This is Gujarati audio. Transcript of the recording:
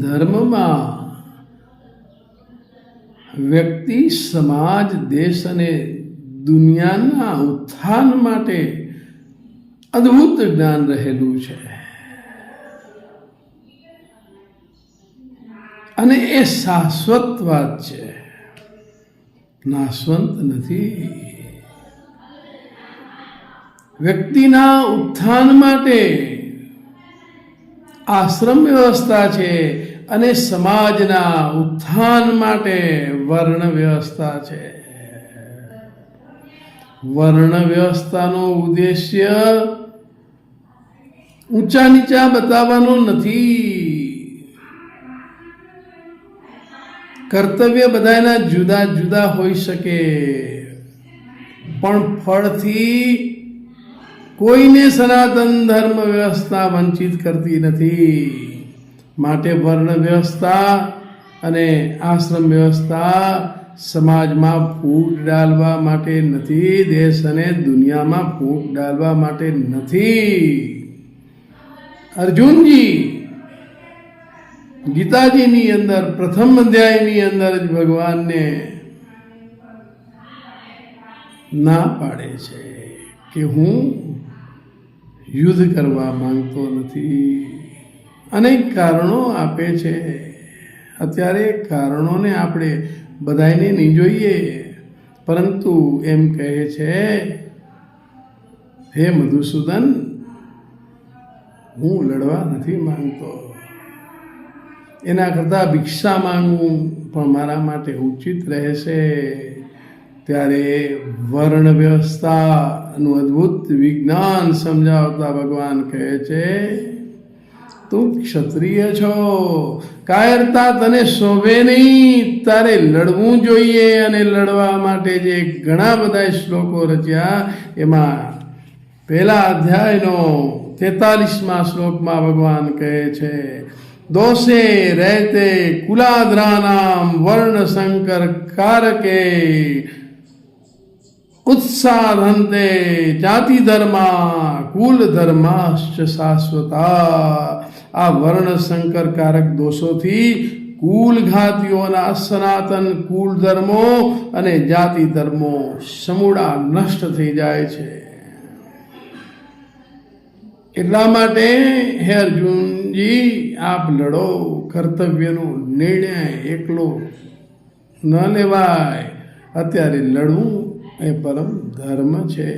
ધર્મમાં વ્યક્તિ, સમાજ, દેશ અને દુનિયાના ઉત્થાન માટે અદ્ભુત જ્ઞાન રહેલું છે અને એ શાશ્વત વાત છે, નાશવંત નથી. વ્યક્તિના ઉત્થાન માટે આશ્રમ વ્યવસ્થા છે અને સમાજના ઉત્થાન માટે વર્ણ વ્યવસ્થા છે. વર્ણ વ્યવસ્થાનો ઉદ્દેશ્ય ઊંચા નીચા બતાવવાનો નથી. કર્તવ્ય બધાના જુદા જુદા હોઈ શકે, પણ ફળથી કોઈને સનાતન ધર્મ વ્યવસ્થા વંચિત કરતી નથી. માટે વર્ણ વ્યવસ્થા અને આશ્રમ વ્યવસ્થા સમાજમાં ફૂટ ડાલવા માટે નથી, દેશ અને દુનિયામાં ફૂટ ડાલવા માટે નથી. અર્જુનજી ગીતાજીની અંદર પ્રથમ અધ્યાયની અંદર જ ભગવાનને ના પાડે છે કે હું યુદ્ધ કરવા માંગતો નથી. અનેક કારણો આપે છે. અત્યારે કારણોને આપણે બધાને નહીં જોઈએ, પરંતુ એમ કહે છે, હે મધુસૂદન, હું લડવા નથી માંગતો. એના કરતાં ભિક્ષા માંગવું પણ મારા માટે ઉચિત રહેશે. ત્યારે વર્ણ વ્યવસ્થાનું અદ્ભુત વિજ્ઞાન સમજાવતા ભગવાન કહે છે, તું ક્ષત્રિય છો, કાયરતા તને શોભે નહીં, તારે લડવું જોઈએ. અને લડવા માટે જે ઘણા બધા શ્લોકો રચ્યા, એમાં પહેલા અધ્યાયનો 43મા શ્લોકમાં ભગવાન કહે છે, દોષે રહેતે કુલાદ્રાનામ વર્ણ સંકર કારકે ઉત્સાહંતે જાતિ ધર્મા કુલ ધર્માશ્ચ શાશ્વતા. આ વર્ણ સંકર કારક દોષોથી કુલ ઘાતીઓના સનાતન કુલ ધર્મો અને જાતિ ધર્મો સમૂળા નષ્ટ થઈ જાય છે. એટલા માટે હે અર્જુનજી, આપ લડો. કર્તવ્યનો નિર્ણય એકલો ન લેવાય. અત્યારે લડવું એ પરમ ધર્મ છે.